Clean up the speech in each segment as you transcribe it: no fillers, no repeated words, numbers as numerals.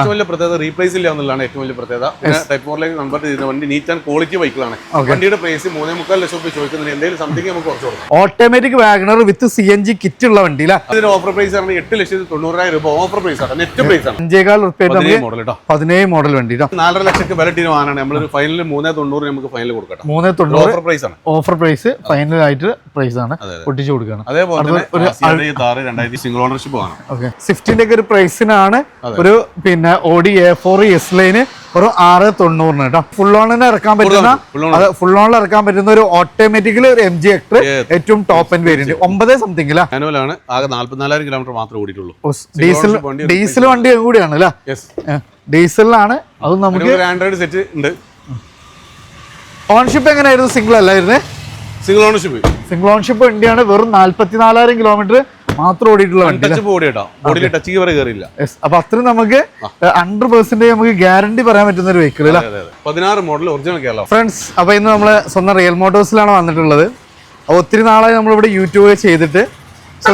ഏറ്റവും വലിയ പ്രത്യേകത റീപ്ലേസ് ഇല്ല എന്നുള്ളതാണ് ഏറ്റവും വലിയ പ്രത്യേകത. ടൈപ്പ് 4 കൺവേർട്ട് ചെയ്ത വണ്ടി നീറ്റ് ആൻഡ് ക്വാളിറ്റി ബൈക്കുകളാണ്. വണ്ടിയുടെ പ്രൈസ് 3.25 ലക്ഷം രൂപ ചോദിക്കുന്നതിന് എന്തെങ്കിലും സംതിങ് നമുക്ക് കുറച്ച് കൊടുക്കാം. ഓട്ടോമാറ്റിക് വാഗണർ വിത്ത് CNG കിറ്റ് ഉള്ള വണ്ടി ഇതിന് ഓഫർ പ്രൈസ് ആണ് 8,90,000 രൂപ ഓഫർ പ്രൈസ് ആണ്, നെറ്റ് പ്രൈസ് ആണ്. 5,15 മോഡൽ കേട്ടോ, 17 മോഡൽ വണ്ടി 4.5 ലക്ഷക്ക് വില ടീം ആണ്. നമ്മളൊരു ഫൈനൽ 3.90 നമുക്ക് ഫൈനൽ കൊടുക്കാം. 3.90 ഓഫർ പ്രൈസ് ആണ്. ഓഫർ പ്രൈസ് ഫൈനൽ ആയിട്ട് പ്രൈസ് ആണ് പൊട്ടിച്ചു കൊടുക്കണം. അതേപോലെ തന്നെ 2000 സിംഗിൾ ഓണർഷിപ്പ് ആണ്. സ്വിഫ്റ്റിന്റെ ഒക്കെ ഒരു പ്രൈസിനാണ് ഒരു പിന്നെ Audi A4 S-Line ഒരു 690 കേട്ടോ. ഫുൾ ഓണിന് ഇറക്കാൻ പറ്റുന്ന ഫുൾ ഓണിൽ ഇറക്കാൻ പറ്റുന്ന ഒരു ഓട്ടോമാറ്റിക്കലി ഒരു MG Hector ഏറ്റവും ടോപ്പ് എൻഡ് വേരിയന്റ് 9 സംതിങ് മാനുവലാണ്. ആകെ 44,000 കിലോമീറ്റർ മാത്രമേ ഓടിയിട്ടുള്ളൂ. ഡീസൽ വണ്ടി കൂടിയാണ് അല്ലേ? ഡീസലിലാണ്. അത് നമുക്ക് ആൻഡ്രോയിഡ് സെറ്റ് ഉണ്ട്. ഓൺഷിപ്പ് എങ്ങനെയായിരുന്നു? സിംഗിൾ അല്ലായിരുന്നേ? Single ownership. സിംഗിൾ ഓൺഷിപ്പ് വണ്ടിയാണ്. വെറും 44,000 കിലോമീറ്റർ മാത്രം ഓടിയിട്ടുള്ള വണ്ടി. അപ്പൊ അത്രയും നമുക്ക് 100% നമുക്ക് ഗ്യാരണ്ടി പറയാൻ പറ്റുന്ന ഒരു വെഹിക്കിൾ അല്ലേ? 16 മോഡൽ ഒറിജിനൽ കേരള. ഫ്രണ്ട്സ്, അപ്പൊ ഇന്ന് നമ്മള് സ്വന്തം റിയൽ മോട്ടോഴ്സിലാണ് വന്നിട്ടുള്ളത്. അപ്പൊ ഒത്തിരി നാളായി നമ്മളിവിടെ യൂട്യൂബ് ചെയ്തിട്ട്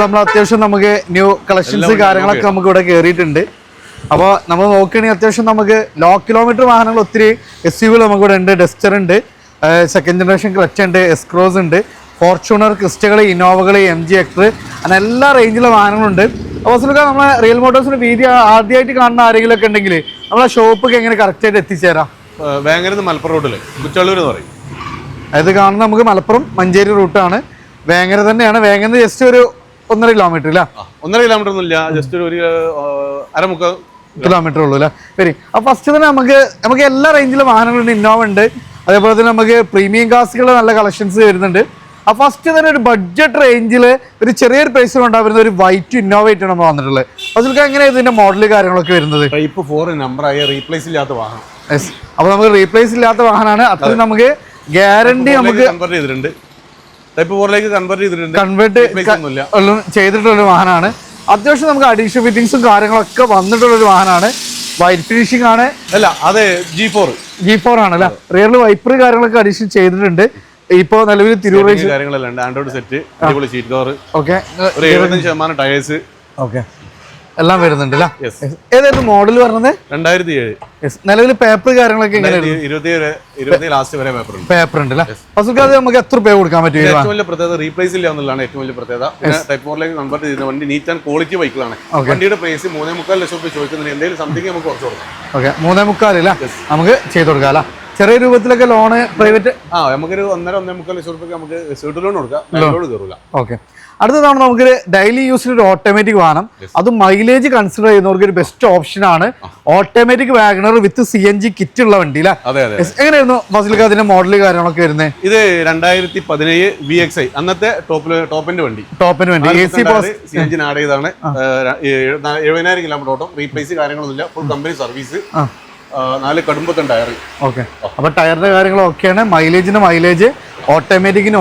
നമ്മൾ അത്യാവശ്യം നമുക്ക് ന്യൂ കളക്ഷൻസ് കാര്യങ്ങളൊക്കെ നമുക്ക് ഇവിടെ കയറിയിട്ടുണ്ട്. അപ്പോൾ നമ്മൾ നോക്കുകയാണെങ്കിൽ അത്യാവശ്യം നമുക്ക് ലോ കിലോമീറ്റർ വാഹനങ്ങൾ ഒത്തിരി SUV നമുക്കിവിടെ ഉണ്ട്. ഡസ്റ്റർ ഉണ്ട്, സെക്കൻഡ് ജനറേഷൻ ക്ലച്ച് ഉണ്ട്, എസ്ക്രോസ് ഉണ്ട്, ഫോർച്യൂണർ, ക്രിസ്റ്റകൾ, ഇന്നോവകൾ, MG Hector അങ്ങനെ എല്ലാ റേഞ്ചിലുള്ള വാഹനങ്ങളുണ്ട്. അപ്പോൾ നമ്മളെ റിയൽ മോട്ടോഴ്സിന്റെ വീഡിയോ ആദ്യമായിട്ട് കാണുന്ന ആരെങ്കിലും ഒക്കെ ഉണ്ടെങ്കിൽ നമ്മളെ ഷോപ്പൊക്കെ എങ്ങനെ കറക്റ്റായിട്ട് എത്തിച്ചേരാം? വേങ്ങര മലപ്പുറം റൂട്ടില് കുറ്റാളൂർ എന്ന് പറയും. അത് കാണുന്നത് നമുക്ക് മലപ്പുറം മഞ്ചേരി റൂട്ടാണ്. വേങ്ങര തന്നെയാണ്. വേങ്ങര ജസ്റ്റ് ഒരു 1.5 കിലോമീറ്റർ ഇല്ല? 1.5 കിലോമീറ്റർ ഒന്നും ഇല്ല, ജസ്റ്റ് ഒരു 1/2 കിലോമീറ്റർ ഉള്ളൂ അല്ലേ? ശരി. അപ്പോൾ ഫസ്റ്റ് തന്നെ നമുക്ക് എല്ലാ റേഞ്ചിലും വാഹനങ്ങളുണ്ട്. ഇന്നോവ ഉണ്ട്, അതേപോലെ തന്നെ നമുക്ക് പ്രീമിയം കാസുകൾ നല്ല കളക്ഷൻസ് വരുന്നുണ്ട്. അപ്പോൾ ഫസ്റ്റ് തന്നെ ഒരു ബഡ്ജറ്റ് റേഞ്ചിൽ ഒരു ചെറിയൊരു പ്രൈസിൽ ഉണ്ടാവുന്ന ഒരു വൈറ്റ് ഇന്നോവേറ്റ് ആണ് നമ്മൾ വന്നിട്ടുള്ളത്. അതിൽ എങ്ങനെയാണ് ഇതിന്റെ മോഡൽ കാര്യങ്ങളൊക്കെ വരുന്നത്? ടൈപ്പ് 4 നമ്പറായ റീപ്ലേസ് ഇല്ലാത്ത വാഹനം. യെസ്. അപ്പോൾ നമുക്ക് റീപ്ലേസ് ഇല്ലാത്ത വാഹനമാണ്. അത്രയും നമുക്ക് ഗ്യാരണ്ടി നമുക്ക് കൺവേർട്ട് ചെയ്തിട്ടുണ്ട്. ടൈപ്പ് 4 കൺവേർട്ട് ചെയ്തിട്ടുള്ള വാഹനമാണ്. അത്യാവശ്യം നമുക്ക് അഡീഷണൽ ഫിറ്റിംഗ്സും കാര്യങ്ങളൊക്കെ വന്നിട്ടുള്ള ഒരു വാഹനമാണ്. വൈറ്റ് ഫിനിഷിംഗ് ആണ്. അല്ല, അതെ G4 ആണ് അല്ലേ? റിയറിൽ വൈപ്പർ കാര്യങ്ങളൊക്കെ അഡീഷൻ ചെയ്തിട്ടുണ്ട്. ഇപ്പോ നിലവിൽ തിരൂർ കാര്യങ്ങളെല്ലാം ആൻഡ്രോയിഡ് സെറ്റ്, അടിപൊളി സീറ്റ് കവർ, ഓക്കെ, ഒരു 75% ടയേഴ്സ്, ഓക്കെ, എല്ലാം വരുന്നുണ്ട് അല്ലേ? ഏതായിരുന്നു മോഡൽ പറഞ്ഞത്? 2007. നിലവിൽ പേപ്പർ കാര്യങ്ങളൊക്കെ 20 ലാസ്റ്റ് വരെ പേപ്പർ ഉണ്ട് അല്ലേ? അത് നമുക്ക് എത്ര രൂപ കൊടുക്കാൻ പറ്റും? ഏറ്റവും വലിയ പ്രത്യേകത റീപ്ലേസ് ഇല്ല എന്നുള്ളതാണ് ഏറ്റവും വലിയ പ്രത്യേകത. ടൈപ്പ് 4 കൺവേർട്ട് ചെയ്ത വണ്ടി നീറ്റ് ആൻഡ് ക്വാളിറ്റി ബൈക്കുകളാണ്. വണ്ടിയുടെ പ്രൈസ് 3.25 ലക്ഷം രൂപ ചോദിക്കുന്നതിന് എന്തെങ്കിലും സംതിങ് നമുക്ക് കുറച്ച് കൊടുക്കാം. ഓക്കെ, 3.25 അല്ലേ നമുക്ക് ചെയ്ത് കൊടുക്കാം അല്ലേ? ചെറിയ രൂപത്തിലൊക്കെ ലോണ് പ്രൈവറ്റ് നമുക്കൊരു 1.5-1.25 ലക്ഷം രൂപ നമുക്ക് സ്യൂട്ട് ലോൺ കൊടുക്കാം. ലോൺ കയറില്ല. ഓക്കെ. അടുത്തതാണ് നമുക്ക് ഡെയിലി യൂസിന് ഒരു ഓട്ടോമാറ്റിക് വാഹനം. അത് മൈലേജ് കൺസിഡർ ചെയ്യുന്നവർക്ക് ഒരു ബെസ്റ്റ് ഓപ്ഷൻ ആണ്. ഓട്ടോമാറ്റിക് വാഗണർ വിത്ത് CNG കിറ്റ് ഉള്ള വണ്ടി അല്ലേ? എങ്ങനെയായിരുന്നു ഫസിൽക്ക് അതിന്റെ മോഡൽ കാര്യങ്ങളൊക്കെ വരുന്നത്? ഇത് 2017 VXI അന്നത്തെ ടോപ്പിന്റെ വണ്ടി. AC CNG ആഡ് ചെയ്താണ്. 70,000 കിലോമീറ്റർ ഓട്ടം. റീപ്ലേസ് കാര്യങ്ങളൊന്നുമില്ല. Full company service. 4 കടുമ്പത്തും ടയർ. ഓക്കെ. അപ്പൊ ടയറിന്റെ കാര്യങ്ങളൊക്കെയാണ്. മൈലേജ് ഓട്ടോമാറ്റിക്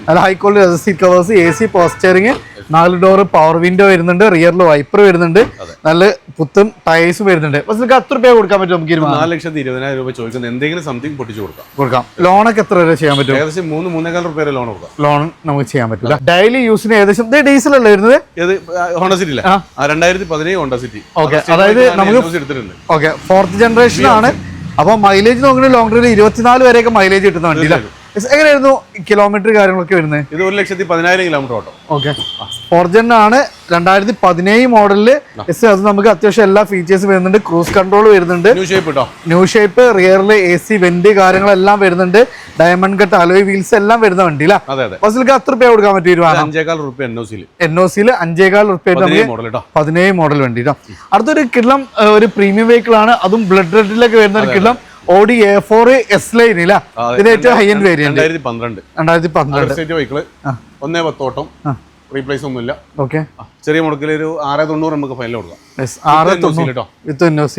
നല്ല high quality seat covers, AC പോസ്റ്ററിങ്, 4 ഡോർ പവർ വിൻഡോ വരുന്നുണ്ട്, റിയറിൽ വൈപ്പർ വരുന്നുണ്ട്, നല്ല പുത്തും ടയേഴ്സ് വരുന്നുണ്ട്. പക്ഷേ എത്ര രൂപ കൊടുക്കാൻ പറ്റും? നമുക്ക് 4,20,000 രൂപ ചോദിക്കുന്നത് എന്തെങ്കിലും സംതിങ് പൊട്ടിച്ചു കൊടുക്കാം. ലോണൊക്കെ എത്ര വരെ ചെയ്യാൻ പറ്റും? ഏകദേശം 3-3.25 രൂപ ലോൺ കൊടുക്കാം. ലോൺ നമുക്ക് ചെയ്യാൻ പറ്റില്ല. ഡെയിലി യൂസിന് ഏകദേശം ഡീസൽ അല്ലേ വരുന്നത്? Honda city 2017 Honda city. Okay, അതായത് നമുക്ക് എടുത്തിട്ടുണ്ട്. ഓക്കെ, 4th ജനറേഷൻ ആണ്. അപ്പൊ മൈലേജ് നോക്കുന്നത് ലോങ് ഡ്രൈവിൽ 24 വരെയൊക്കെ മൈലേജ് കിട്ടുന്ന വണ്ടിയില്ല. എങ്ങനെയായിരുന്നു കിലോമീറ്റർ കാര്യങ്ങളൊക്കെ വരുന്നത്? ഇത് 1,10,000 കിലോമീറ്റർ ഓട്ടം. ഓക്കെ, 4th ജെൻ ആണ്, 2017 മോഡലില്. അത് നമുക്ക് അത്യാവശ്യം എല്ലാ ഫീച്ചേഴ്സും വരുന്നുണ്ട്. ക്രൂസ് കൺട്രോൾ വരുന്നുണ്ട്, ന്യൂ ഷേപ്പ്, റിയറിൽ AC വെന്റ് കാര്യങ്ങളെല്ലാം വരുന്നുണ്ട്, ഡയമണ്ട് കട്ട് അലോയ് വീൽസ് എല്ലാം വരുന്ന വണ്ടി അല്ലേ? ബസ്സിലേക്ക് 10 രൂപ കൊടുക്കാൻ പറ്റും? 5,15 രൂപ NOC 5,15 രൂപ 17 മോഡൽ വണ്ടി. അടുത്തൊരു കിള്ളം ഒരു പ്രീമിയം വെഹിക്കിൾ ആണ്. അതും ബ്ലഡ് റെഡിലൊക്കെ വരുന്ന ഒരു കിള്ളം Audi A4 S-Line ഇല്ല? ഇതിന്റെ ഏറ്റവും ഹൈ എൻഡ് വേരിയന്റ് 2012 1.10 ഓട്ടം. റീപ്ലേസ് ഒന്നുമില്ല. ഓക്കെ, ചെറിയ മുടക്കിൽ ഒരു 690 നമുക്ക് ഫൈനൽ കൊടുക്കാം. വിത്ത് NOC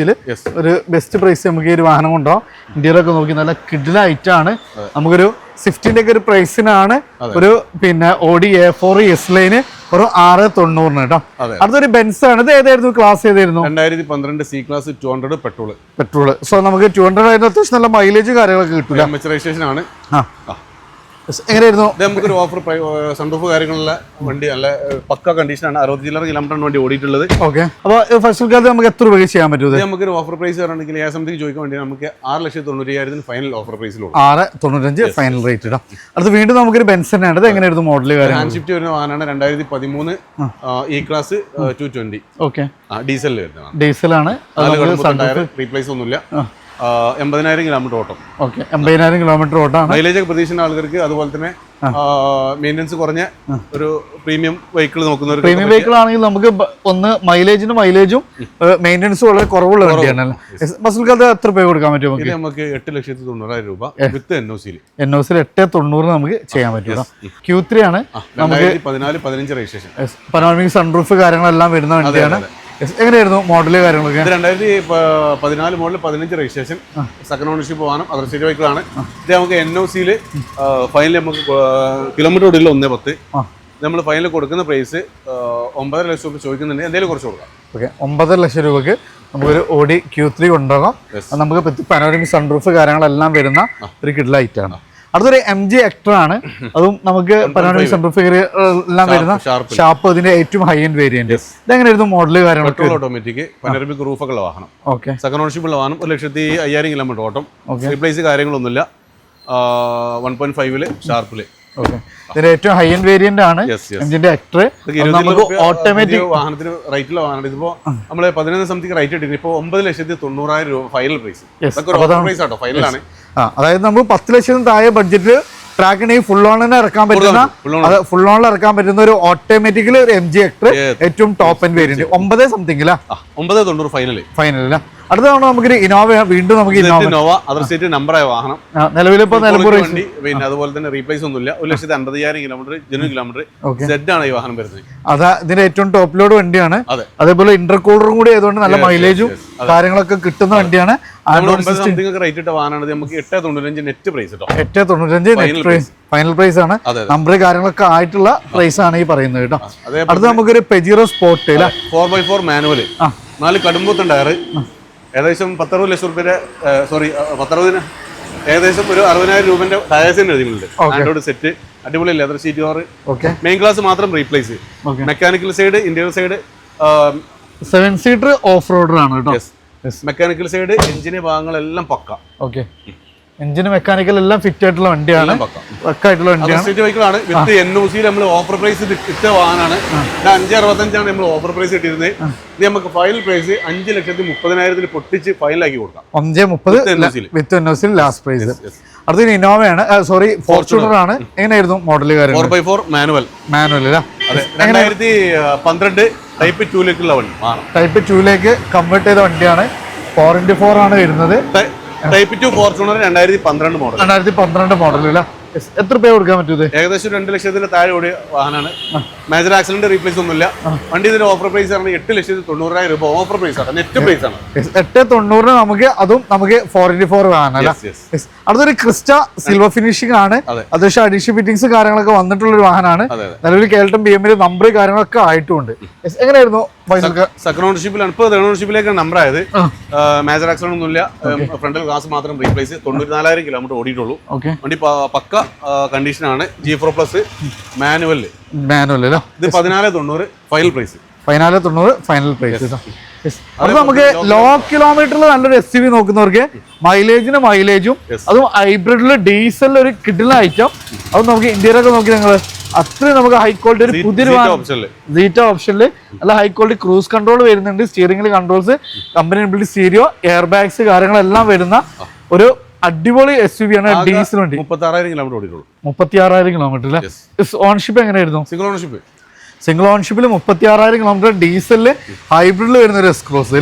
ഒരു ബെസ്റ്റ് പ്രൈസ് നമുക്ക് ഈ ഒരു വാഹനം കൊണ്ടോ. ഇന്ത്യയിലൊക്കെ നോക്കി നല്ല കിഡിലായിട്ടാണ്. നമുക്കൊരു സ്വിഫ്റ്റിന്റെ ഒക്കെ ഒരു പ്രൈസിനാണ് ഒരു പിന്നെ Audi A4 S-Line ഒരു 690 കേട്ടോ. അടുത്തൊരു ബെൻസ് ആണ്. ഇത് ഏതായിരുന്നു ക്ലാസ്? ഏതായിരുന്നു? 2012 C ക്ലാസ് 200 പെട്രോൾ. സോ നമുക്ക് 200 ആയിട്ട് അത്യാവശ്യം നല്ല മൈലേജ് കാര്യങ്ങളൊക്കെ കിട്ടില്ല. രജിസ്ട്രേഷൻ ആണ്. എങ്ങനെയായിരുന്നു? ഇത് നമുക്കൊരു ഓഫർ സൺറൂഫ് കാര്യങ്ങളുള്ള വണ്ടി നല്ല പക്ക കണ്ടീഷനാണ്. 60 കിലോമീറ്ററാണ് വണ്ടി ഓടിയിട്ടുള്ളത്. ഓക്കെ. അപ്പോൾ ഫസ്റ്റ് കാലത്ത് നമുക്ക് എത്ര രൂപയ്ക്ക് ചെയ്യാൻ പറ്റും? ഇത് നമുക്കൊരു ഓഫർ പ്രൈസ് പറയുകയാണെങ്കിൽ സംതിങ് ചോദിക്കാൻ വേണ്ടി നമുക്ക് 6,95,000 ഫൈനൽ ഓഫർ പ്രൈസിൽ 6,95 ഫൈനൽ റേറ്റ് ഇടാം. അടുത്ത് വീണ്ടും നമുക്കൊരു ബെൻസൺ ആണ്. എങ്ങനെയായിരുന്നു മോഡൽ? ഹാൻഡ് ഷിഫ്റ്റ് വരുന്ന വാഹനമാണ്. 2013 E-Class 220. ഓക്കെ. ഡീസലിൽ വരുന്നതാണ്. ഡീസലാണ്. റീപ്ലേസ് ഒന്നുമില്ല. 80,000 കിലോമീറ്റർ ഓട്ടം. ഓക്കെ. 80,000 കിലോമീറ്റർ ഓട്ടമാണ്. മൈലേജ് ഒക്കെ പ്രതീക്ഷിക്കുന്ന ആൾക്കാർക്ക്, അതുപോലെ തന്നെ മെയിൻ്റെനൻസ് കുറഞ്ഞ ഒരു പ്രീമിയം വെഹിക്കിൾ നോക്കുന്നവർ, പ്രീമിയം വെഹിക്കിൾ ആണെങ്കിൽ നമുക്ക് ഒന്ന് മൈലേജും മെയിൻ്റെനൻസും വളരെ കുറവുള്ള വണ്ടിയാണല്ലോ. ബസ്സിൽ കാലത്ത് എത്ര രൂപ കൊടുക്കാൻ പറ്റും? ഇത് നമുക്ക് 8,90,000 രൂപ വിത്ത് NOC-ൽ 8,90,000 നമുക്ക് ചെയ്യാൻ പറ്റും. Q3 ആണ്. 2014-15 രജിസ്ട്രേഷൻ. പനോരമിക് സൺറൂഫ് കാര്യങ്ങളെല്ലാം വരുന്ന വണ്ടിയാണ്. എങ്ങനെയായിരുന്നു മോഡല് കാര്യങ്ങളൊക്കെ? 2014 മോഡൽ 15 രജിസ്ട്രേഷൻ, സെക്കൻഡ് ഓണർഷിപ്പ് വാഹനം, അതർ സ്റ്റേറ്റ് വെഹിക്കിൾ ആണ്. ഇത് നമുക്ക് NOC-ൽ ഫൈനൽ നമുക്ക് കിലോമീറ്റർ ഓടില്ല 110. നമ്മൾ ഫൈനൽ കൊടുക്കുന്ന പ്രൈസ് 9.5 ലക്ഷം രൂപ ചോദിക്കുന്നുണ്ട്. എന്തെങ്കിലും കുറച്ച് കൊടുക്കാം. ഓക്കെ. 9.5 ലക്ഷം രൂപക്ക് നമുക്കൊരു Audi Q3 കൊണ്ടുപോകാം. നമുക്ക് പനോരമിക് സൺറൂഫ് കാര്യങ്ങളെല്ലാം വരുന്ന ഒരു കിഡിൽ ഐറ്റാണ്. അടുത്തൊരു MG Hector ആണ്. അതും നമുക്ക് പനോരമിക് സൺറൂഫ് എല്ലാം വരുന്ന ഷാർപ്പ്, അതിന്റെ ഏറ്റവും ഹൈ എൻഡ് വേരിയന്റ്. ഇതെങ്ങനെയായിരുന്നു മോഡല് കാര്യങ്ങളൊക്കെ? ഓട്ടോമാറ്റിക് പനോരമിക് റൂഫൊക്കെ ഉള്ള വാഹനം. ഓക്കെ. സെക്കൻഡ് ഓണർഷിപ്പ് ഉള്ള വാഹനം. 1,05,000 കിലോമീറ്റർ ഓട്ടം. റീപ്ലേസ് കാര്യങ്ങളൊന്നുമില്ല. 1.5 ഷാർപ്പില്. ഓക്കെ. ഇതിന്റെ ഏറ്റവും ഹൈ എൻഡ് വേരിയന്റ് ആണ് എംജിന്റെ ഹെക്ടർ. നമുക്ക് ഓട്ടോമാറ്റിക് വാഹനത്തിന് റേറ്റിലുള്ള വാഹനം. ഇതിപ്പോ നമ്മള് 11 സംതിങ് റേറ്റ് ഇട്ടിട്ട് ഇപ്പൊ 9,90,000 രൂപ ഫൈനൽ പ്രൈസ്. പ്രൈസ് ആട്ടോ, ഫൈനലാണ്. അതായത് നമുക്ക് 10 ലക്ഷത്തിന് താഴെ ബഡ്ജറ്റ് ട്രാക്കിന് ഫുൾ ഓണിന് ഇറക്കാൻ പറ്റുന്ന, ഫുൾ ഓണിൽ ഇറക്കാൻ പറ്റുന്ന ഒരു ഓട്ടോമാറ്റിക്കലി ഒരു MG Hector ഏറ്റവും top end variant. 9 something 9,90 final. അടുത്ത തവണ നമുക്കൊരു ഇനോവ, വീണ്ടും നമുക്ക് ഇന്നോവ അതർ സ്റ്റേറ്റ് നമ്പറായ വാഹനം. നിലവിലിപ്പോ നിലമ്പൂർ വണ്ടി. പിന്നെ അതുപോലെ തന്നെ റീപ്ലേസ് ഒന്നുമില്ല. 1,50,000 കിലോമീറ്റർ ജെന്യൂൻ കിലോമീറ്റർ സെഡ് ആണ് ഈ വാഹനം വരുന്നത്. അതാ ഇതിന്റെ ഏറ്റവും ടോപ്പ് ലോഡ് വണ്ടിയാണ്. അതേപോലെ ഇന്റർകൂളറും കൂടി ആയതുകൊണ്ട് നല്ല മൈലേജും കാര്യങ്ങളൊക്കെ കിട്ടുന്ന വണ്ടിയാണ്. റേറ്റ് ഇട്ട വാഹനമാണ്. നമുക്ക് 8,95 നെറ്റ് പ്രൈസ്. 8,95 ഫൈനൽ പ്രൈസ് ആണ്. നമ്പർ കാര്യങ്ങളൊക്കെ ആയിട്ടുള്ള പ്രൈസ് ആണ് ഈ പറയുന്നത് കേട്ടോ. അടുത്ത നമുക്കൊരു പെജിറോ സ്പോർട്ട് 4x4 മാനുവൽ, 4 കടുംപുത്തൻ ടയർ, ഏകദേശം 10-60 ലക്ഷം രൂപയുടെ ഏകദേശം ഒരു 60,000 രൂപന്റെ ടയേഴ്സിന് എഴുതിയിട്ടുണ്ട്. ആൻഡ്രോയിഡ് സെറ്റ്, അടിപൊളി leather seat cover, main glass മാത്രം replace, mechanical side, interior side 7 seater off roader ആണ് കേട്ടോ. മെക്കാനിക്കൽ സൈഡ്, എഞ്ചിന് ഭാഗങ്ങളെല്ലാം പക്ക. ഓക്കെ. എഞ്ചിന് മെക്കാനിക്കൽ എല്ലാം ഫിറ്റ് ആയിട്ടുള്ള വണ്ടിയാണ്. പക്കായിട്ടുള്ള വണ്ടിയാണ്. സ്റ്റേറ്റ് വെഹിക്കിളാണ്. വിത്ത് NOC-ൽ നമ്മൾ ഓഫർ പ്രൈസ് ഇട്ട വാഹനമാണ്. 5,65 നമ്മൾ ഓഫർ പ്രൈസ് ഇട്ടിരുന്നത്. ഇത് നമുക്ക് ഫൈനൽ പ്രൈസ് 5,30,000 പൊട്ടിച്ച് ഫൈനലാക്കി കൊടുക്കാം. 5,30,000 വിത്ത് NOC ലാസ്റ്റ് പ്രൈസ്. അടുത്ത ഇന്നോവയാണ്, സോറി ഫോർച്യൂണർ ആണ്. എങ്ങനെയായിരുന്നു മോഡല് കാര്യം? 4x4 manual. 2012 ടൈപ്പ് 2ലേക്കുള്ള വണ്ടി. ടൈപ്പ് 2ലേക്ക് കൺവേർട്ട് ചെയ്ത വണ്ടിയാണ്. 4x4 ആണ് വരുന്നത്. Type 2 Fortuner 2012 model. 2012 മോഡൽ അല്ല. എത്ര രൂപ കൊടുക്കാൻ പറ്റും? ഏകദേശം 2 ലക്ഷത്തിന് താഴെ ഓടിയ വാഹനമാണ്. മേജർ ആക്സിഡന്റ് റീപ്ലേസ് ഒന്നുമില്ല. വണ്ടി ഇതിന്റെ ഓഫർ പ്രൈസ് ആണ് 8,90,000 രൂപ ഓഫർ പ്രൈസ് ആണ്. നെറ്റ് പ്രൈസ് ആണ് 8,90,000 നമുക്ക്. അതും നമുക്ക് 4x4 വാഹനം. അടുത്തൊരു ക്രിസ്റ്റ സിൽവർ ഫിനിഷിംഗ് ആണ്. അത്യാവശ്യം അഡീഷണൽ ഫിറ്റിംഗ്സ് കാര്യങ്ങളൊക്കെ വന്നിട്ടുള്ള ഒരു വാഹനമാണ്. നിലവിൽ കേൾട്ടൺ BM നമ്പർ കാര്യങ്ങളൊക്കെ ആയിട്ടുണ്ട്. എങ്ങനെയായിരുന്നു? സെക്കൻഡ് ഓണർഷിപ്പിലാണ്. ഇപ്പോൾ തേർഡ് ഓണർഷിപ്പിലേക്ക് നമ്പർ ആയത്. മേജർ ആക്സിഡന്റ് ഒന്നുമില്ല. ഫ്രണ്ടൽ ഗ്ലാസ് മാത്രം റീപ്ലേസ്. 94,000 കിലോമീറ്റർ ഓടിയിട്ടുള്ളൂ. വണ്ടി പക്ക കണ്ടീഷനാണ്. G4+ manual. ഇത് 14,90 ഫൈനൽ പ്രൈസ്. 14,90 final price. അത് നമുക്ക് ലോ കിലോമീറ്ററിൽ നല്ലൊരു SUV നോക്കുന്നവർക്ക് മൈലേജും അതും ഹൈബ്രിഡില് ഡീസലിൽ ഒരു കിഡിലെ ഐറ്റം. അത് നമുക്ക് ഇന്ത്യയിലൊക്കെ നോക്കി നിങ്ങൾ അത്രയും നമുക്ക് ഹൈ ക്വാളിറ്റി ഒരു പുതിയൊരു സീറ്റ ഓപ്ഷനിൽ നല്ല ഹൈ ക്വാളിറ്റി ക്രൂസ് കൺട്രോൾ വരുന്നുണ്ട്. സ്റ്റിയറിംഗിൽ controls, company build stereo, air bags കാര്യങ്ങളെല്ലാം വരുന്ന ഒരു അടിപൊളി SUV ആണ്. ഡീസൽ വണ്ടി. 36,000 കിലോമീറ്റർ ഓടിയിട്ടുള്ളൂ. 36,000 കിലോമീറ്റർ. ഓൺഷിപ്പ് എങ്ങനെയായിരുന്നു? Single ownership. സിംഗിൾ ഓൺഷിപ്പിൽ 36,000 കിലോമീറ്റർ ഡീസലില് ഹൈബ്രിഡിൽ വരുന്ന ഒരു എസ് ക്രോസ്.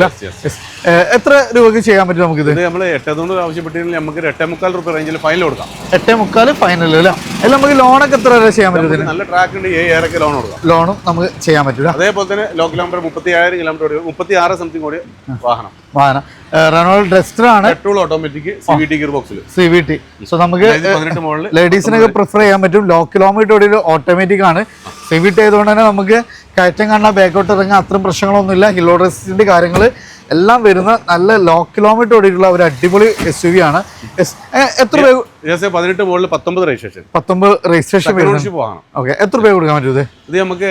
എത്ര രൂപക്ക് ചെയ്യാൻ പറ്റും നമുക്ക്? ഇത് നമ്മൾ 8,000 ആവശ്യപ്പെട്ടില്ലെങ്കിൽ നമുക്ക് 8,45 രൂപ റേഞ്ചിൽ ഫൈനൽ കൊടുക്കാം. 8,45 ഫൈനൽ അല്ലേ? അതിൽ നമുക്ക് ലോണൊക്കെ എത്ര വരെ ചെയ്യാൻ പറ്റും? നല്ല ട്രാക്ക് ഉണ്ട്. 7,000 ലോൺ കൊടുക്കാം. ലോണും നമുക്ക് ചെയ്യാൻ പറ്റില്ല. അതേപോലെ തന്നെ ലോ കിലോമീറ്റർ 36,000 കിലോമീറ്റർ ഓടി 36 സംതിങ് ഓടിയ വാഹനം. റെനോൾഡ് ഡസ്റ്റർ ആണ്. പെട്രോൾ ഓട്ടോമാറ്റിക് CVT ഗിയർ ബോക്സിൽ. CVT. സോ നമുക്ക് ലേഡീസിനൊക്കെ പ്രിഫർ ചെയ്യാൻ പറ്റും. ലോ കിലോമീറ്റർ ഓടിയ ഓട്ടോമാറ്റിക് ആണ്. CVT ആയതുകൊണ്ട് തന്നെ നമുക്ക് കയറ്റം കാണാൻ ബാക്കോട്ട് ഇറങ്ങാൻ അത്രയും പ്രശ്നങ്ങളൊന്നുമില്ല. ഹിൽ റെസിസ്റ്റന്റ് കാര്യങ്ങൾ എല്ലാം വരുന്ന നല്ല ലോ കിലോമീറ്റർ ഓടിയിട്ടുള്ള ഒരു അടിപൊളി SUV ആണ്. എത്ര രൂപ? 18 മുകളിൽ 19 രജിസ്ട്രേഷൻ. 19 രജിസ്ട്രേഷൻ വരുന്നത്. ഓക്കെ, എത്ര രൂപ കൊടുക്കാൻ പറ്റും ഇത്? ഇത് നമുക്ക്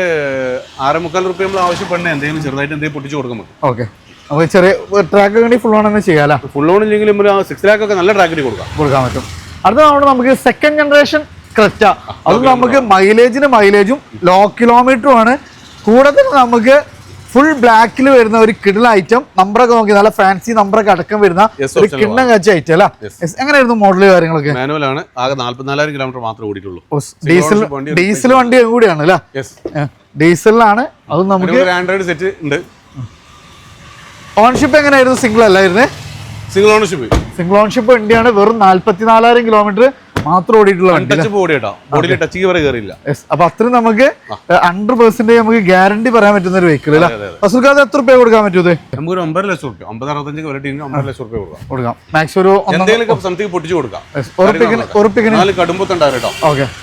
6.25 രൂപ നമ്മൾ ആവശ്യപ്പെടുന്ന എന്തെങ്കിലും ചെറുതായിട്ട് എന്തെങ്കിലും പൊട്ടിച്ച് കൊടുക്കും. ഓക്കെ, നമുക്ക് ചെറിയ ട്രാക്ക് വേണ്ടി ഫുൾ ഓൺ തന്നെ ചെയ്യാലോ. ഫുൾ ഓൺ ഇല്ലെങ്കിലും ഒരു 6 lakh ഒക്കെ നല്ല ട്രാക്കിന് കൊടുക്കാൻ പറ്റും. അടുത്ത നമുക്ക് സെക്കൻഡ് ജനറേഷൻ ക്രെറ്റ. അത് നമുക്ക് മൈലേജും ലോ കിലോമീറ്ററും ആണ്. കൂടെ തന്നെ നമുക്ക് ഫുൾ ബ്ലാക്കിൽ വരുന്ന ഒരു കിടില ഐറ്റം, നമ്പറൊക്കെ നോക്കി നല്ല ഫാൻസി നമ്പറൊക്കെ അടക്കം വരുന്ന ഒരു കിണ്ണം കച്ച ഐറ്റം അല്ല. എങ്ങനെയായിരുന്നു മോഡല് കാര്യങ്ങളൊക്കെ? മാനുവൽ ആണ്, ആകെ 44,000 കിലോമീറ്റർ മാത്രമേ ഓടിയിട്ടുള്ളൂ. ഡീസൽ വണ്ടി കൂടിയാണ് അല്ലേ? ഡീസലിലാണ്. അത് നമുക്ക് ആൻഡ്രോയിഡ് സെറ്റ് ഉണ്ട്. ഓൺഷിപ്പ് എങ്ങനെയായിരുന്നു? സിംഗിൾ അല്ലായിരുന്നേ? Single ownership. സിംഗിൾ ഓൺഷിപ്പ് വണ്ടിയാണ്. വെറും 44,000 കിലോമീറ്റർ മാത്രം ഓടിയിട്ടുള്ള വണ്ടി. അപ്പൊ അത്രയും നമുക്ക് 100% നമുക്ക് ഗ്യാരണ്ടി പറയാൻ പറ്റുന്ന ഒരു വെഹിക്കിൾ അല്ലേ? അസുഖം എത്ര രൂപ കൊടുക്കാൻ പറ്റൂത്? നമുക്ക് 9 ലക്ഷം രൂപ, 50-65 ലക്ഷം രൂപ കൊടുക്കാം. മാക്സിമം ഒരു പൊട്ടിച്ചു കൊടുക്കാം.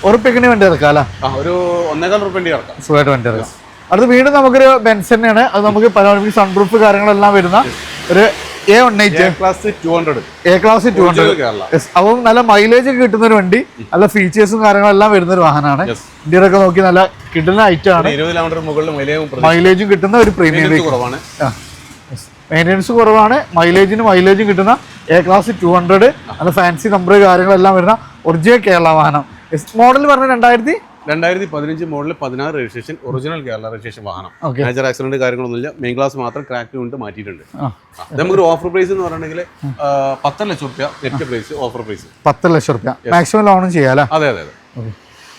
ഉറപ്പിക്കണി വണ്ടി ഇറക്കാം അല്ലേ? ഒരു 1.25 രൂപ ഇറക്കാം, സുഖമായിട്ട് വണ്ടി ഇറക്കാം. അടുത്ത വീണ്ടും നമുക്കൊരു ബെൻസ് തന്നെയാണ്. അത് നമുക്ക് പരമാവധി സൺറൂഫ് കാര്യങ്ങളെല്ലാം വരുന്ന ഒരു A180 A-Class 200. അപ്പം നല്ല മൈലേജ് ഒക്കെ കിട്ടുന്ന ഒരു വണ്ടി, നല്ല ഫീച്ചേഴ്സും കാര്യങ്ങളെല്ലാം വരുന്ന ഒരു വാഹനമാണ്. ഇന്ത്യയിലൊക്കെ നോക്കി നല്ല കിട്ടുന്ന ഐറ്റം ആണ്. 20 കിലോമീറ്റർ മുകളിൽ മൈലേജും കിട്ടുന്ന ഒരു പ്രീമിയം മെയിൻ്റെനൻസ് കുറവാണ്. മൈലേജും കിട്ടുന്ന A-Class 200, നല്ല ഫാൻസി നമ്പർ കാര്യങ്ങളെല്ലാം വരുന്ന ഒറിജിനൽ കേരള വാഹനം. മോഡൽ പറഞ്ഞ 2015 model 16 registration, original Kerala registration വാഹനം. മേജർ ആക്സിഡന്റ് കാര്യങ്ങളൊന്നുമില്ല. മെയിൻ ക്ലാസ് മാത്രം ക്രാക്ക് കൊണ്ട് മാറ്റിയിട്ടുണ്ട്. നമുക്കൊരു ഓഫർ പ്രൈസ് എന്ന് പറഞ്ഞിട്ടുണ്ടെങ്കിൽ 10 ലക്ഷം രൂപ നെറ്റ് പ്രൈസ്, ഓഫർ പ്രൈസ് 10 ലക്ഷം രൂപ. മാക്സിമം ലോണും ചെയ്യാം. അതെ.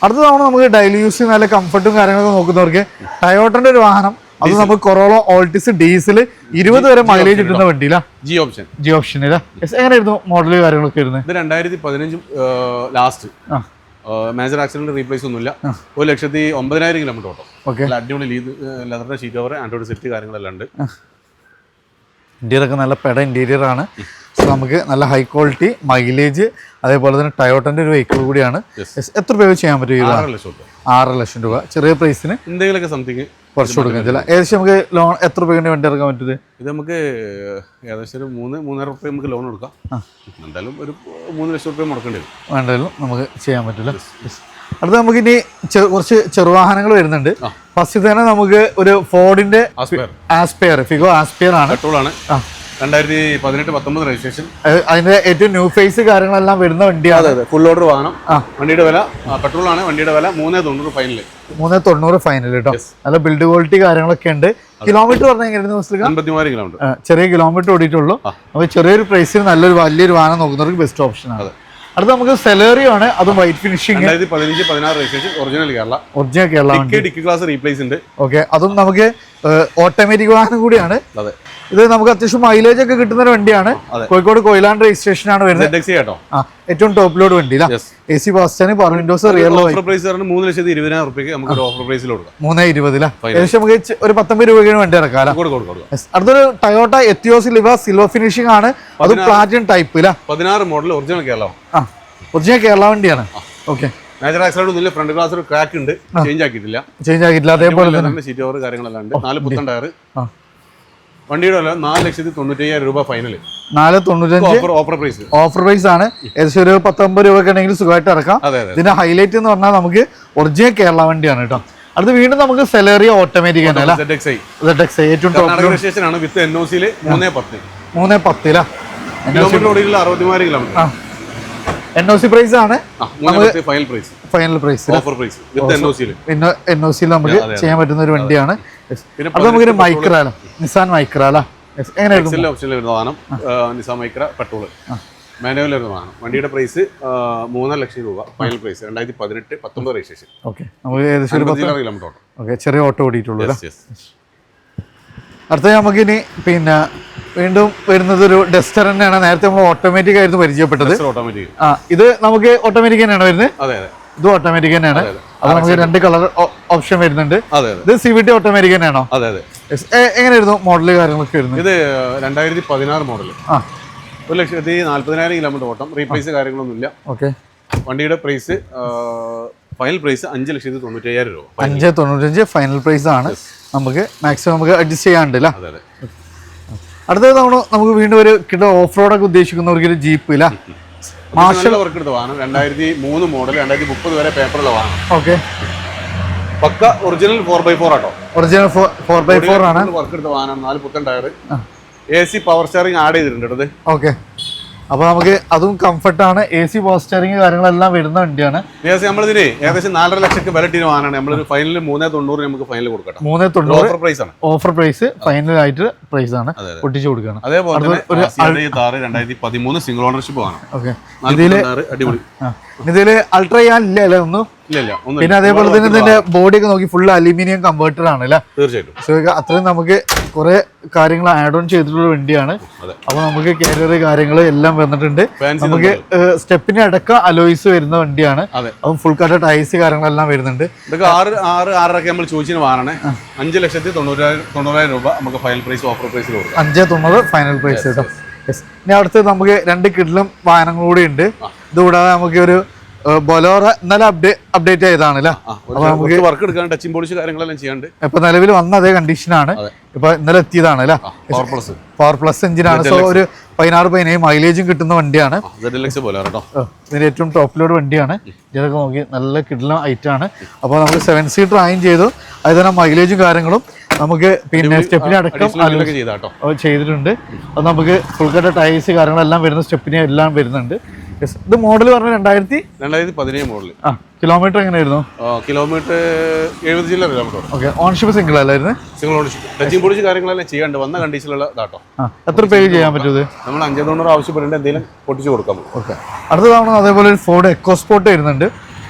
അടുത്ത തവണ നമുക്ക് ഡെയിലി യൂസ് നല്ല കംഫർട്ടും കാര്യങ്ങളൊക്കെ നോക്കുന്നവർക്ക് ടയോട്ടന്റെ ഒരു വാഹനം. അത് നമുക്ക് കൊറോള ഓൾട്ടിസ് ഡീസൽ 20 വരെ മൈലേജ് കിട്ടുന്ന വണ്ടിയില്ല. ജി ഓപ്ഷൻ എങ്ങനെയായിരുന്നു മോഡല് കാര്യങ്ങളൊക്കെ വരുന്നത്? ഇത് 2015 ലാസ്റ്റ്. മേജർ ആക്സിഡന്റ് റീപ്ലേസ് ഒന്നുമില്ല. 1,09,000 കിലോമീറ്റർ ഓട്ടോ. അടിപൊളി ലെതറിന്റെ ഷീറ്റ് ഓവർ, ആൻഡ്രോയിഡ് സെറ്റ് കാര്യങ്ങളെല്ലാം ഉണ്ട്. ഇന്ത്യയിലൊക്കെ നല്ല പെട ഇന്റീരിയർ ആണ്. നമുക്ക് നല്ല ഹൈ ക്വാളിറ്റി മൈലേജ്, അതേപോലെ തന്നെ ടയോട്ടന്റെ ഒരു വെഹിക്കിൾ കൂടിയാണ്. എത്ര രൂപ ചെയ്യാൻ പറ്റും? 6 ലക്ഷം രൂപ. ചെറിയ പ്രൈസിന് എന്തെങ്കിലുമൊക്കെ സംതിങ് കുറച്ച് കൊടുക്കാം. ചില ഏകദേശം നമുക്ക് ലോൺ എത്ര രൂപയ്ക്ക് വണ്ടി ഇറക്കാൻ പറ്റുന്നത്? ഇത് നമുക്ക് ഏകദേശം ഒരു 3.5 രൂപ നമുക്ക് ലോൺ എടുക്കാം. എന്തായാലും ഒരു 3 ലക്ഷം രൂപ മുടക്കേണ്ടി വരും. വേണ്ടായാലും നമുക്ക് ചെയ്യാൻ പറ്റില്ല. അടുത്ത നമുക്ക് ഇനി കുറച്ച് ചെറുവാഹനങ്ങൾ വരുന്നുണ്ട്. ഫസ്റ്റ് തന്നെ നമുക്ക് ഒരു ഫോർഡിന്റെ ഫിഗോ ആസ്പയർ ആണ്. പെട്രോൾ ആണ്. 2018-19 രജിസ്ട്രേഷൻ. അതിന്റെ ഏറ്റവും ന്യൂ ഫേസ് കാര്യങ്ങളെല്ലാം വരുന്ന വണ്ടിയാണ്. ഫുൾ ഓർഡർ വാഹനം. വണ്ടിയുടെ വില പെട്രോൾ ആണ്. വണ്ടിയുടെ വില 390 ഫൈനൽ. 390 ഫൈനൽ കേട്ടോ. നല്ല ബിൽഡ് ക്വാളിറ്റി കാര്യങ്ങളൊക്കെ ഉണ്ട്. കിലോമീറ്റർ പറഞ്ഞാൽ എങ്ങനെയായിരുന്നു? 53,000 കിലോമീറ്റർ. ചെറിയ കിലോമീറ്റർ ഓടിയിട്ടുള്ളൂ. അപ്പോൾ ചെറിയൊരു പ്രൈസിൽ വലിയൊരു വാഹനം നോക്കുന്നവർക്ക് ബെസ്റ്റ് ഓപ്ഷൻ ആണ്. അടുത്ത നമുക്ക് സെലേറിയോ ആണ്. അതും white finishing. 2015-16 registration, original Kerala. Dickey glass replace ഉണ്ട്. ഓക്കെ, അതും നമുക്ക് ഓട്ടോമാറ്റിക് വാഹനം കൂടിയാണ്. ഇത് നമുക്ക് അത്യാവശ്യം മൈലേജ് ഒക്കെ കിട്ടുന്ന ഒരു വണ്ടിയാണ്. കോഴിക്കോട് കൊയിലാണ്ട് രജിസ്ട്രേഷൻ ആണ് വരുന്നത്. ഏറ്റവും ടോപ്പ് ലോഡ് വണ്ടി. AC fast, power Windows, rear 3,20,000 രൂപയ്ക്ക് നമുക്ക് ഓഫർ പ്രൈസിൽ കൊടുക്കാം. 320 ഏകദേശം നമുക്ക് ഒരു 19 രൂപയ്ക്ക് വണ്ടി ഇറക്കാം. അടുത്തൊരു ടയോട്ട എത്തിയോസ് ലിവ സിൽവർ ഫിനിഷിംഗ് ആണ്. അത് platinum type 16 model, original Kerala. Original Kerala വണ്ടിയാണ്. ഓക്കെ, മേജർ ആക്സിഡന്റ് ഒന്നുമില്ല. ഫ്രണ്ട് ഗ്ലാസ് ഒരു ക്രാക്ക് ഉണ്ട്, ചേഞ്ച് ആക്കിയിട്ടില്ല. അതേപോലെ സീറ്റ് ഓവർ കാര്യങ്ങളെല്ലാം ഉണ്ട്. 4 പുത്തൻ ടയർ. വണ്ടിയുടെ വില 4,95,000 രൂപ ഫൈനൽ. 495 ഓഫർ പ്രൈസ് ആണ്. ഏകദേശം ഒരു 19 രൂപയ്ക്ക് ഉണ്ടെങ്കിൽ സുഖമായിട്ട് ഇറക്കാം. ഇതിന്റെ ഹൈലൈറ്റ് എന്ന് പറഞ്ഞാൽ നമുക്ക് ഒറിജിനൽ കേരള വണ്ടിയാണ് കേട്ടോ. അടുത്ത് വീണ്ടും നമുക്ക് സെലേറിയോ ഓട്ടോമാറ്റിക് ആണ്. ഏറ്റവും ടോപ്പ് രജിസ്ട്രേഷൻ ആണ്. വിത്ത് NOC 310 കിലോമീറ്റർ ഓടിയുള്ള 63,000 കിലോമീറ്റർ. NOC പ്രൈസ് ആണ്. Final price offer price with NOC നമുക്ക് ചെയ്യാൻ പറ്റുന്ന ഒരു വണ്ടിയാണ്. അത് നമുക്ക് Micra Nissan Micra Nissan Micra petrol manual വരുന്ന വാഹനം. വണ്ടിയുടെ പ്രൈസ് 3 ലക്ഷം രൂപ ഫൈനൽ പ്രൈസ്. 2018-19 രജിസ്ട്രേഷൻ. കിലോമീറ്റർ ഓട്ടോ. ചെറിയ ഓട്ടോ ഓടിയിട്ടുള്ളൂ. അടുത്ത നമുക്ക് ഇനി പിന്നെ വീണ്ടും വരുന്നത് ഒരു ഡസ്റ്റർ തന്നെയാണ്. നേരത്തെ നമ്മൾ ഓട്ടോമാറ്റിക് ആയിരുന്നു പരിചയപ്പെട്ടത്. ഇത് നമുക്ക് ഓട്ടോമാറ്റിക് തന്നെയാണ് വരുന്നത്. ഇത് ഓട്ടോമാറ്റിക് തന്നെയാണ്. അത് നമുക്ക് 2 കളർ ഓപ്ഷൻ വരുന്നുണ്ട്. ഇത് CVT ഓട്ടോമാറ്റിക് തന്നെയാണോ? എങ്ങനെയായിരുന്നു മോഡല് കാര്യങ്ങളൊക്കെ വരുന്നത്? ഇത് 2016 മോഡൽ. 1,40,000 കിലോമീറ്റർ ഓട്ടം. റീപ്ലേസ് കാര്യങ്ങളൊന്നുമില്ല. വണ്ടിയുടെ പ്രൈസ് ഫൈനൽ പ്രൈസ് 5,95,000 രൂപ. 5,95 ഫൈനൽ പ്രൈസ് ആണ്. നമുക്ക് മാക്സിമം നമുക്ക് അഡ്ജസ്റ്റ് ചെയ്യാണ്ട്. അടുത്ത തവണ നമുക്ക് വീണ്ടും ഒരു കിട്ടുന്ന ഓഫ് റോഡൊക്കെ ഉദ്ദേശിക്കുന്നവർക്ക് ഒരു ജീപ്പ് ഇല്ല മാർഷൽ വർക്ക് എടുത്ത വാഹനം 2003 മോഡൽ 2030 വരെ പേപ്പറുള്ള വാഹനം. ഓക്കെ, പക്ക ഒറിജിനൽ 4x4 ആട്ടോ. ഒറിജിനൽ 4x4 ആണ്. വർക്ക് എടുത്ത വാഹനം, 4 പുത്തൻ tyre, AC power steering add ചെയ്തിട്ടുണ്ട്. ഓക്കെ, അപ്പോൾ നമുക്ക് അതും കംഫർട്ടാണ്. AC പവർ സ്റ്റിയറിംഗ് കാര്യങ്ങളെല്ലാം വരുന്ന വണ്ടിയാണ്. നമ്മളിതിന് ഏകദേശം 4.5 ലക്ഷക്ക് വില ഇട്ടിന് വാഹനമാണ്. നമ്മളൊരു ഫൈനൽ 390 നമുക്ക് ഫൈനൽ കൊടുക്കാം. 390 ഓഫർ പ്രൈസ് ആണ്. ഓഫർ പ്രൈസ് ഫൈനൽ ആയിട്ട് പ്രൈസ് ആണ് പൊട്ടിച്ചു കൊടുക്കുകയാണ്. അതേപോലെ തന്നെ 2013 സിംഗിൾ ഓണർഷിപ്പ് ആണ്. ഓക്കെ, അടിപൊളി. ഇതില് അൾട്രാ ചെയ്യാനില്ല അല്ലേ ഒന്നും? പിന്നെ അതേപോലെ തന്നെ ഇതിന്റെ ബോഡി ഒക്കെ നോക്കി ഫുൾ അലൂമിനിയം കൺവേർട്ടർ ആണ് അല്ലേ? തീർച്ചയായിട്ടും. അത്രയും നമുക്ക് കുറെ കാര്യങ്ങൾ ആഡ് ഓൺ ചെയ്തിട്ടുള്ള വണ്ടിയാണ്. അപ്പൊ നമുക്ക് കാരിയർ കാര്യങ്ങൾ എല്ലാം വന്നിട്ടുണ്ട്. നമുക്ക് സ്റ്റെപ്പിന് അടക്കം അലോയ്സ് വരുന്ന വണ്ടിയാണ്. അപ്പം ഫുൾ കട്ട് ടൈസ് കാര്യങ്ങളെല്ലാം വരുന്നുണ്ട്. ഇതൊക്കെ 6.5 നമ്മൾ ചോദിച്ചതിന് വാങ്ങണേ. 5,90,000 രൂപ നമുക്ക് ഫൈനൽ പ്രൈസ് ഓഫർ പ്രൈസിൽ കൊടുക്കാം. 590 ഫൈനൽ പ്രൈസ് കേട്ടോ. ഇനി അടുത്ത് നമുക്ക് 2 കിഡിലും വാഹനങ്ങൾ കൂടി ഉണ്ട്. ഇതുകൂടാതെ നമുക്ക് ഒരു ബൊലോറ ഇന്നലെ അപ്ഡേറ്റ് ചെയ്തതാണ്. നമുക്ക് വർക്ക് എടുക്കാൻ ടച്ചിങ് പോളിഷ് കാര്യങ്ങളെല്ലാം ചെയ്യാണ്ട്. ഇപ്പൊ നിലവിൽ വന്ന അതേ കണ്ടീഷനാണ്. ഇപ്പൊ ഇന്നലെ എത്തിയതാണ് അല്ലേ? പവർ പ്ലസ് എഞ്ചിനാണ്. സോ ഒരു 16-17 മൈലേജും കിട്ടുന്ന വണ്ടിയാണ്. ഇതിന്റെ ഏറ്റവും ടോപ്പ് ലോഡ് വണ്ടിയാണ്. ഇതൊക്കെ നോക്കി നല്ല കിഡിലും ഐറ്റാണ്. അപ്പോൾ നമുക്ക് 7 സീറ്റർ ആയും ചെയ്തു. അത് തന്നെ മൈലേജും കാര്യങ്ങളും നമുക്ക് പിന്നെ സ്റ്റെപ്പിനെ അടക്കം ചെയ്തിട്ടുണ്ട്. അത് നമുക്ക് ഫുൾ കട്ട് ടൈസ് കാര്യങ്ങളെല്ലാം വരുന്ന സ്റ്റെപ്പിനെ എല്ലാം വരുന്നുണ്ട്. ഇത് മോഡൽ പറഞ്ഞ 2017 മോഡൽ. കിലോമീറ്റർ എങ്ങനെയായിരുന്നു? Kilometre 70 kilometre. Okay, ownership single അല്ലായിരുന്നു? Single ownership. ടച്ചിങ് പോളിഷ് കാര്യങ്ങളെല്ലാം ചെയ്യാണ്ട് വന്ന കണ്ടീഷനിലുള്ള ഇതാട്ടോ. എത്ര പേ ചെയ്യാൻ പറ്റും? നമ്മൾ 590 ആവശ്യപ്പെടേണ്ട എന്തെങ്കിലും പൊട്ടിച്ചു കൊടുക്കാം. ഓക്കെ, അടുത്ത തവണ അതേപോലെ ഒരു ഫോർഡ് എക്കോസ്പോർട്ട് വരുന്നുണ്ട്.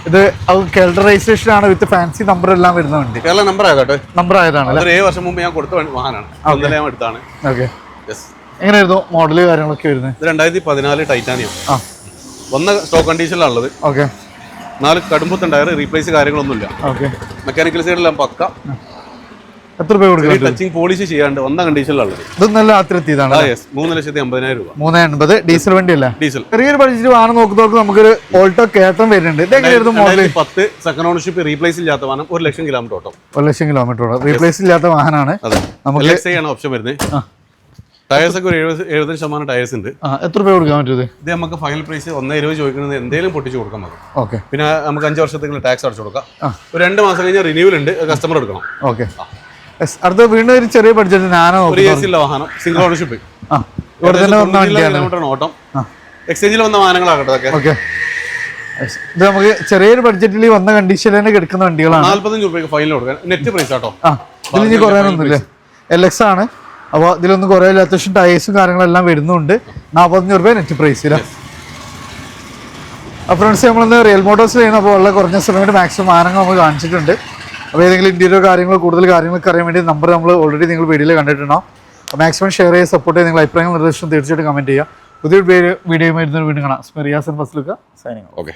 ഇത് കേരള രജിസ്ട്രേഷൻ ആണ് വിത്ത് ഫാൻസി നമ്പർ എല്ലാം വരുന്ന വണ്ടി. കേരള നമ്പർ ആയതാട്ടെ. നമ്പർ ആയതാണ്. 7 വർഷം മുമ്പ് ഞാൻ കൊടുത്ത വാഹനമാണ്. ഞാൻ എടുത്താണ്. ഓക്കെ, എങ്ങനെയായിരുന്നു മോഡല് കാര്യങ്ങളൊക്കെ വരുന്നത്? ഇത് 2014 ടൈറ്റാനിയം. വന്ന സ്റ്റോക്ക് കണ്ടീഷനിലുള്ളത്. ഓക്കെ, 4 കടുംപുത്തൻ ടയർ, റീപ്ലേസ് കാര്യങ്ങളൊന്നുമില്ല. ഓക്കെ, മെക്കാനിക്കൽ സൈഡെല്ലാം പക്ക. എത്ര രൂപ കൊടുക്കും? ടച്ചിങ് പോളിഷ് ചെയ്യാണ്ട് വന്ന കണ്ടീഷനിലുള്ളത്. ഇത് നല്ല രാത്രി എത്തിയതാണ്. 3,80,000 രൂപ. 380 ഡീസൽ വണ്ടി അല്ല? ഡീസൽ. ചെറിയൊരു ബഡ്ജറ്റ് വാഹനം നോക്കുന്നവർക്ക് നമുക്കൊരു ഓൾട്ടോ കേട്ടം വരുന്നുണ്ട്. ഇത് എങ്ങനെയായിരുന്നു മോഡൽ? 10 സെക്കൻഡ് ഓണർഷിപ്പ്, റീപ്ലേസ് ഇല്ലാത്ത വാഹനം, 1 ലക്ഷം കിലോമീറ്റർ ഓട്ടം. 1 ലക്ഷം കിലോമീറ്റർ ഓട്ടം, റീപ്ലേസ് ഇല്ലാത്ത വാഹനമാണ്. നമുക്ക് ഓപ്ഷൻ വരുന്നത്. ടയേഴ്സ് ഒക്കെ ഒരു 70% ടയേഴ്സ് ഉണ്ട്. എത്ര രൂപ കൊടുക്കാൻ പറ്റും? ഇത് നമുക്ക് ഫൈനൽ പ്രൈസ് 1,20,000 ചോദിക്കുന്നത് എന്തെങ്കിലും പൊട്ടിച്ച് കൊടുക്കാൻ മതി. ഓക്കെ, പിന്നെ നമുക്ക് 5 വർഷത്തേക്കുള്ള ടാക്സ് അടച്ചു കൊടുക്കാം. ഒരു 2 മാസം കഴിഞ്ഞാൽ റിന്യൂവൽ ഉണ്ട്, കസ്റ്റമർ എടുക്കണം. ഓക്കെ, അടുത്ത വീണ്ടും ഒരു ചെറിയ ബഡ്ജറ്റ് നാനോ വാഹനം, സിംഗിൾ ഓണർഷിപ്പ്, ഇവിടെ തന്നെ വന്ന വണ്ടിയാണ്. ഓട്ടം എക്സ്ചേഞ്ചിൽ വന്ന വാഹനങ്ങളാകട്ടെ. ഓക്കെ, ഇത് നമുക്ക് ചെറിയൊരു ബഡ്ജറ്റിൽ വന്ന കണ്ടീഷനിൽ തന്നെ കിടക്കുന്ന വണ്ടികളാണ്. 45 രൂപയ്ക്ക് ഫൈനൽ കൊടുക്കാൻ നെറ്റ് പ്രൈസ് ആട്ടോ. ഇതിൽ ഇനി കുറയാനൊന്നുമില്ല. LX ആണ്. അപ്പോൾ ഇതിലൊന്നും കുറയില്ല. അത്യാവശ്യം ടയേഴ്സും കാര്യങ്ങളെല്ലാം വരുന്നുണ്ട്. 45 രൂപ നെറ്റ് പ്രൈസില്ല. അപ്പോൾ ഫ്രണ്ട്സ്, നമ്മളിന്ന് റിയൽ മോട്ടോഴ്സ് ചെയ്യുന്ന അപ്പോൾ വളരെ കുറഞ്ഞ സമയത്ത് മാക്സിമം വാഹനങ്ങൾ നമ്മൾ കാണിച്ചിട്ടുണ്ട്. അപ്പോൾ ഏതെങ്കിലും ഇന്റീരിയർ കാര്യങ്ങളോ കൂടുതൽ കാര്യങ്ങളൊക്കെ അറിയാൻ വേണ്ടി നമ്പർ നമ്മൾ ഓൾറെഡി നിങ്ങൾ വീഡിയോയിൽ കണ്ടിട്ടുണ്ടാവും. അപ്പോൾ മാക്സിമം ഷെയർ ചെയ്ത് സപ്പോർട്ട് ചെയ്ത് നിങ്ങൾ അഭിപ്രായങ്ങൾ നിർദ്ദേശം തീർച്ചയായിട്ടും കമൻറ്റ് ചെയ്യുക. പുതിയൊരു വീഡിയോയുമായി വീണ്ടും കാണാം. റിയാസ് ആൻഡ് ഫസ്ലുക്ക സൈനിങ്. ഓക്കെ.